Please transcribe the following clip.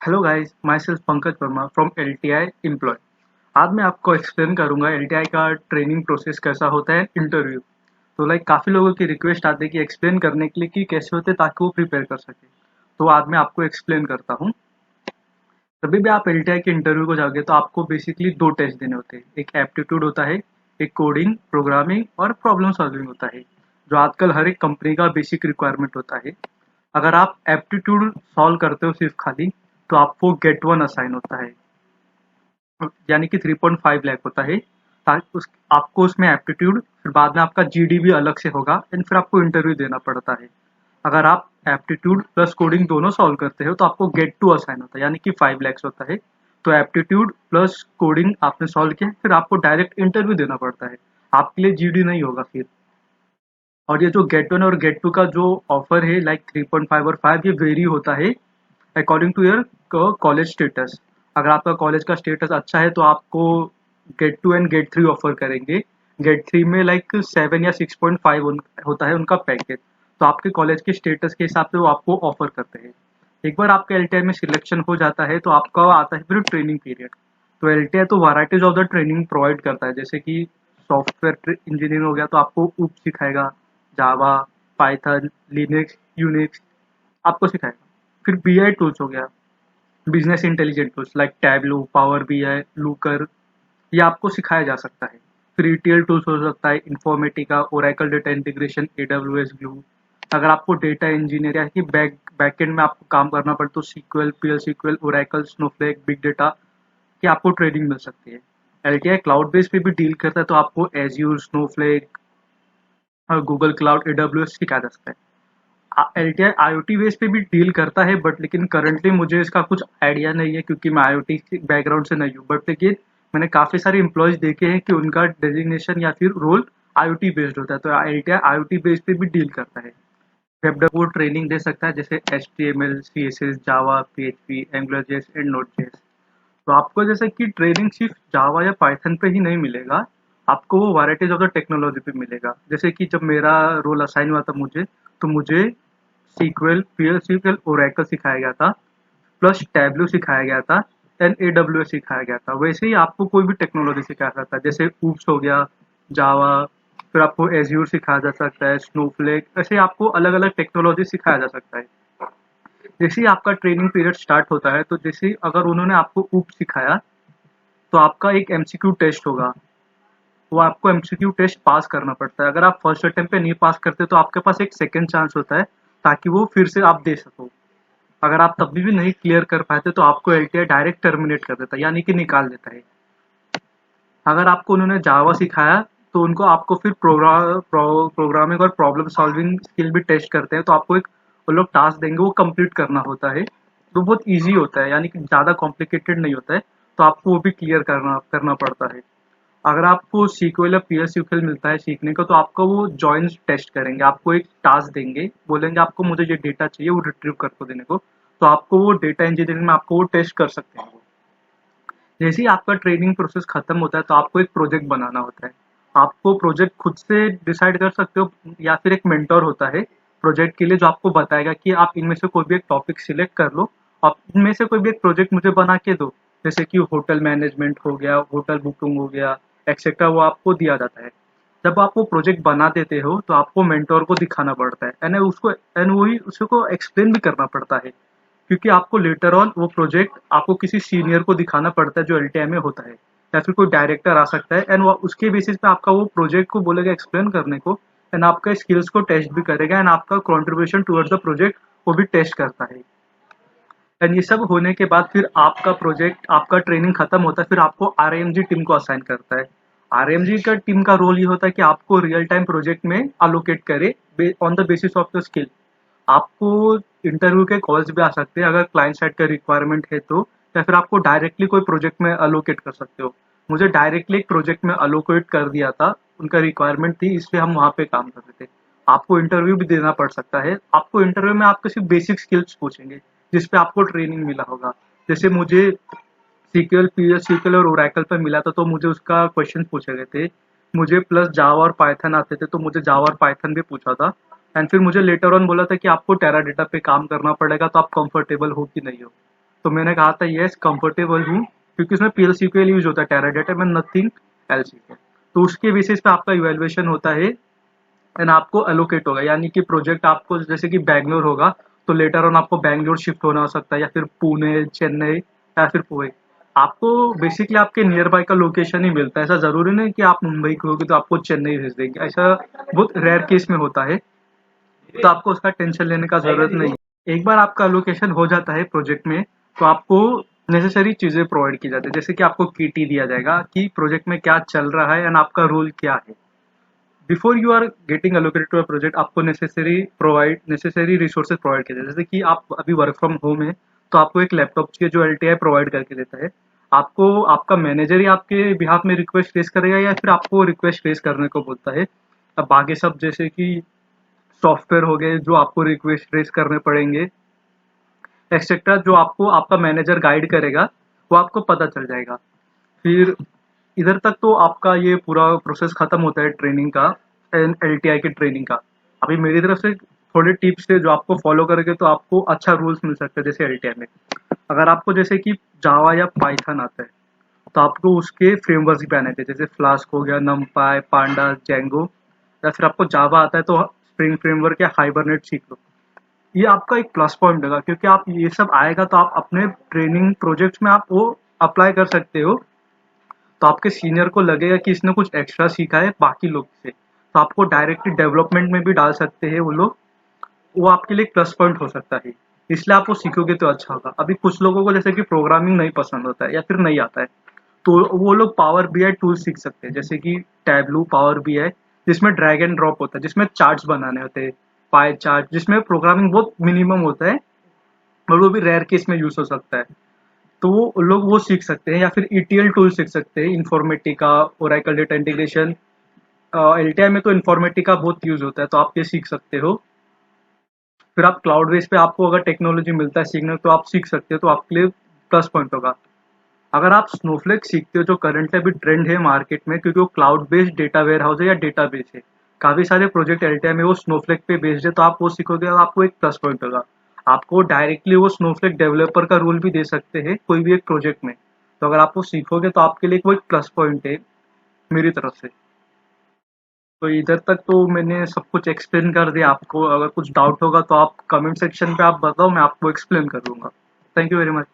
Hello guys, myself Pankaj Verma from LTI employ. आज मैं आपको एक्सप्लेन करूंगा एलटीआई का ट्रेनिंग प्रोसेस कैसा होता है इंटरव्यू। तो काफ़ी लोगों की रिक्वेस्ट आती है कि एक्सप्लेन करने के लिए कि कैसे होते हैं ताकि वो प्रिपेयर कर सके। तो आज मैं आपको एक्सप्लेन करता हूँ। कभी भी आप एलटीआई के इंटरव्यू को जाओगे तो आपको बेसिकली दो टेस्ट देने होते हैं। एक एप्टीट्यूड होता है, एक कोडिंग प्रोग्रामिंग और प्रॉब्लम सॉल्विंग होता है, जो आजकल हर एक कंपनी का बेसिक रिक्वायरमेंट होता है। अगर आप एप्टीट्यूड सॉल्व करते हो सिर्फ खाली, तो आपको गेट वन असाइन होता है, यानी कि 3.5 लाख होता है। ताकि उस आपको उसमें एप्टीट्यूड, फिर बाद में आपका जीडी भी अलग से होगा एंड फिर आपको इंटरव्यू देना पड़ता है। अगर आप एप्टीट्यूड प्लस कोडिंग दोनों सॉल्व करते हो तो आपको गेट टू असाइन होता है, यानी कि 5 लाख होता है। तो एप्टीट्यूड प्लस कोडिंग आपने सॉल्व किया, फिर आपको डायरेक्ट इंटरव्यू देना पड़ता है। आपके लिए जीडी नहीं होगा फिर। और ये जो गेट वन और गेट टू का जो ऑफर है, 3.5 और 5, ये वेरी होता है according to your college status. अगर आपका कॉलेज का स्टेटस अच्छा है तो आपको gate two and gate three offer करेंगे। गेट थ्री में 7 या 6.5 होता है उनका पैकेज। तो आपके कॉलेज के स्टेटस के हिसाब से वो आपको ऑफर करते हैं। एक बार आपका एलटीआई में सिलेक्शन हो जाता है तो आपका आता है फिर ट्रेनिंग पीरियड। तो एलटीआई तो varieties of the training provide करता है, जैसे कि सॉफ्टवेयर इंजीनियरिंग हो गया तो आपको ऊप सिखाएगा, जावा, पाइथन, लिनक्स, यूनिक्स आपको सिखाएगा। फिर बीआई टूल्स हो गया, business intelligent tools like tableau, power BI, Lokur, ये आपको सिखाया जा सकता है। फिर ईटीएल टूल्स हो सकता है, Informatica, Oracle data integration, AWS glue. अगर आपको डेटा इंजीनियर या कि बैकएंड में आपको काम करना पड़े तो SQL, PL SQL, Oracle, Snowflake, big data की आपको ट्रेनिंग मिल सकती है। एलटीआई क्लाउड बेस पे भी डील करता है तो आपको एज्यूर, स्नोफ्लेक और गूगल क्लाउड, एडब्ल्यूएस सिखाया जा सकता है। एलटीआई आईओटी बेस पे भी डील करता है, बट लेकिन करंटली मुझे इसका कुछ आइडिया नहीं है क्योंकि मैं आईओटी बैकग्राउंड से नहीं हूँ। बट लेकिन मैंने काफ़ी सारे एम्प्लॉयज देखे हैं कि उनका डेजिग्नेशन या फिर रोल आईओटी बेस्ड होता है। तो एलटीआई आईओटी बेस पे भी डील करता है। वेब डेवलपर ट्रेनिंग दे सकता है, जैसे HTML, CSS, Java, PHP, angular and node. तो आपको जैसे कि ट्रेनिंग सिर्फ जावा या पाइथन पे ही नहीं मिलेगा, आपको वो वैराइटीज ऑफ द टेक्नोलॉजी पे मिलेगा। जैसे कि जब मेरा रोल असाइन हुआ था मुझे, तो मुझे सीक्वल, पीएल सीक्वल, ओरेकल सिखाया गया था, प्लस टैबलू सिखाया गया था, एंड एडब्ल्यूएस सिखाया गया था। वैसे ही आपको कोई भी टेक्नोलॉजी सिखाया सकता है, जैसे ऊप्स हो गया, जावा, फिर आपको एज्यूर सिखाया जा सकता है, स्नोफ्लेक, ऐसे आपको अलग अलग टेक्नोलॉजी सिखाया जा सकता है। जैसे ही आपका ट्रेनिंग पीरियड स्टार्ट होता है, तो जैसे ही अगर उन्होंने आपको ऊप सिखाया तो आपका एक एमसीक्यू टेस्ट होगा। वो आपको एमसीक्यू टेस्ट पास करना पड़ता है। अगर आप फर्स्ट अटेम्प्ट पे नहीं पास करते तो आपके पास एक सेकंड चांस होता है, ताकि वो फिर से आप दे सको। अगर आप तब भी नहीं क्लियर कर पाते तो आपको एलटीआई डायरेक्ट टर्मिनेट कर देता है, यानी कि निकाल देता है। अगर आपको उन्होंने जावा सिखाया तो उनको आपको फिर प्रोग्रामिंग और प्रॉब्लम सॉल्विंग स्किल भी टेस्ट करते हैं। तो आपको एक वो लोग टास्क देंगे, वो कंप्लीट करना होता है। तो बहुत ईजी होता है, यानी कि ज़्यादा कॉम्प्लिकेटेड नहीं होता है। तो आपको वो भी क्लियर करना करना पड़ता है। अगर आपको सीक्वल या पीएल सीक्वल मिलता है सीखने को, तो आपको वो जॉइंस टेस्ट करेंगे, आपको एक टास्क देंगे, बोलेंगे आपको मुझे ये डेटा चाहिए वो रिट्रीव करके देने को। तो आपको वो डेटा इंजीनियरिंग में आपको वो टेस्ट कर सकते हैं वो। जैसे ही आपका ट्रेनिंग प्रोसेस खत्म होता है तो आपको एक प्रोजेक्ट बनाना होता है। आपको प्रोजेक्ट खुद से डिसाइड कर सकते हो, या फिर एक मेंटर होता है प्रोजेक्ट के लिए जो आपको बताएगा कि आप इनमें से कोई भी एक टॉपिक सिलेक्ट कर लो और इनमें से कोई भी एक प्रोजेक्ट मुझे बना के दो। जैसे कि होटल मैनेजमेंट हो गया, होटल बुकिंग हो गया, एक्सेट्रा, वो आपको दिया जाता है। जब आप वो प्रोजेक्ट बना देते हो तो आपको मेंटोर को दिखाना पड़ता है, एंड उसको एंड वही उसको एक्सप्लेन भी करना पड़ता है, क्योंकि आपको लेटर ऑन वो प्रोजेक्ट आपको किसी सीनियर को दिखाना पड़ता है जो एलटीआई में होता है, या फिर कोई डायरेक्टर आ सकता है, एंड वो उसके बेसिस पे आपका वो प्रोजेक्ट को बोलेगा एक्सप्लेन करने को, एंड आपका स्किल्स को टेस्ट भी करेगा, एंड आपका कॉन्ट्रीब्यूशन टुवर्ड्स द प्रोजेक्ट वो भी टेस्ट करता है। एंड ये सब होने के बाद फिर आपका प्रोजेक्ट, आपका ट्रेनिंग खत्म होता है, फिर आपको आरएमजी टीम को असाइन करता है। आरएमजी का टीम का रोल ये होता है कि आपको रियल टाइम प्रोजेक्ट में अलोकेट करे on the basis of the skill. आपको इंटरव्यू के कॉल्स भी आ सकते हैं अगर क्लाइंट साइड का रिक्वायरमेंट है तो, या फिर आपको डायरेक्टली कोई प्रोजेक्ट में अलोकेट कर सकते हो। मुझे डायरेक्टली एक प्रोजेक्ट में अलोकेट कर दिया था, उनका रिक्वायरमेंट थी इसलिए हम वहाँ पे काम कर रहे थे। आपको इंटरव्यू भी देना पड़ सकता है। आपको इंटरव्यू में आपको सिर्फ बेसिक स्किल्स पूछेंगे जिस पे आपको ट्रेनिंग मिला होगा। जैसे मुझे सीक्वल, पीएल सीक्वल और ओरेकल पे मिला था तो मुझे उसका क्वेश्चन पूछे गए थे। मुझे प्लस जावा और पाइथन आते थे तो मुझे जावा और पाइथन भी पूछा था। एंड फिर मुझे लेटर ऑन बोला था कि आपको टेराडाटा पे काम करना पड़ेगा, तो आप कंफर्टेबल हो कि नहीं हो। तो मैंने कहा था यस कंफर्टेबल हूँ, क्योंकि उसमें PL/SQL यूज होता है टेराडाटा में, नथिंग एल्स। तो उसके बेसिस पे आपका इवेल्युएशन होता है एंड आपको एलोकेट होगा, यानी कि प्रोजेक्ट आपको जैसे कि बैंगलोर होगा तो लेटर ऑन आपको बैंगलोर शिफ्ट होना हो सकता है, या फिर पुणे, चेन्नई, या फिर पुणे। आपको बेसिकली आपके नियर बाय का लोकेशन ही मिलता है। ऐसा जरूरी नहीं कि आप मुंबई के होगे तो आपको चेन्नई भेज देंगे, ऐसा बहुत रेयर केस में होता है। तो आपको उसका टेंशन लेने का जरूरत नहीं है। एक बार आपका लोकेशन हो जाता है प्रोजेक्ट में, तो आपको नेसेसरी चीजें प्रोवाइड की जाती है, जैसे कि आपको KT दिया जाएगा कि प्रोजेक्ट में क्या चल रहा है एंड आपका रोल क्या है। Before you are getting allocated to a project, आपको नेसेसरी रिसोर्सेज प्रोवाइड किए जाते हैं। जैसे कि आप अभी वर्क फ्रॉम होम है, तो आपको एक लैपटॉप चाहिए जो LTI प्रोवाइड करके देता है। आपको आपका मैनेजर ही आपके बिहाफ में रिक्वेस्ट रेज करेगा, या फिर आपको रिक्वेस्ट रेज करने को बोलता है। अब बाकी सब जैसे कि सॉफ्टवेयर हो गए जो आपको रिक्वेस्ट रेज करने पड़ेंगे, एक्सेट्रा, जो आपको आपका मैनेजर गाइड करेगा, वो आपको पता चल जाएगा। फिर इधर तक तो आपका ये पूरा प्रोसेस खत्म होता है ट्रेनिंग का, LTI की ट्रेनिंग का। अभी मेरी तरफ से थोड़े टिप्स है जो आपको फॉलो करेंगे तो आपको अच्छा रूल्स मिल सकते हैं। जैसे LTI में अगर आपको जैसे कि जावा या पाइथन आता है, तो आपको उसके फ्रेमवर्क्स भी आने थे, जैसे फ्लास्क हो गया, नमपाई, पांडा, जेंगो। या फिर आपको जावा आता है तो स्प्रिंग फ्रेमवर्क या हाइबरनेट सीख लो। ये आपका एक प्लस पॉइंट होगा, क्योंकि आप ये सब आएगा तो आप अपने ट्रेनिंग प्रोजेक्ट्स में आप वो अप्लाई कर सकते हो। तो आपके सीनियर को लगेगा कि इसने कुछ एक्स्ट्रा सीखा है बाकी लोग से, तो आपको डायरेक्टली डेवलपमेंट में भी डाल सकते हैं वो लोग। वो आपके लिए एक प्लस पॉइंट हो सकता है, इसलिए आप वो सीखोगे तो अच्छा होगा। अभी कुछ लोगों को जैसे कि प्रोग्रामिंग नहीं पसंद होता है या फिर नहीं आता है, तो वो लोग पावर BI टूल सीख सकते हैं, जैसे कि टैबलू, पावर BI, जिसमें ड्रैग एंड ड्रॉप होता है, जिसमें चार्ट्स बनाने होते हैं, पाई चार्ट, जिसमें प्रोग्रामिंग बहुत मिनिमम होता है और वो भी रेयर केस में यूज हो सकता है। तो वो लोग वो सीख सकते हैं, या फिर ETL टूल सीख सकते हैं, Informatica, Oracle data integration. LTI में तो इन्फॉर्मेटिका बहुत यूज होता है, तो आप ये सीख सकते हो। फिर आप क्लाउड बेस पे आपको अगर टेक्नोलॉजी मिलता है सीखने, तो आप सीख सकते हो, तो आपके लिए प्लस पॉइंट होगा। अगर आप स्नोफ्लेक सीखते हो, जो करंटली अभी ट्रेंड है मार्केट में, क्योंकि वो cloud based data warehouse है या डेटा बेस है, काफी सारे प्रोजेक्ट LTI में वो स्नोफ्लेक पे बेस्ड है, तो आप वो सीखोगे और आपको एक प्लस पॉइंट होगा। आपको डायरेक्टली वो स्नोफ्लेक डेवलपर का रोल भी दे सकते हैं कोई भी एक प्रोजेक्ट में। तो अगर आप वो सीखोगे तो आपके लिए वो एक प्लस पॉइंट है मेरी तरफ से। तो इधर तक तो मैंने सब कुछ एक्सप्लेन कर दिया आपको। अगर कुछ डाउट होगा तो आप कमेंट सेक्शन पे आप बताओ, मैं आपको एक्सप्लेन कर दूंगा। Thank you very much.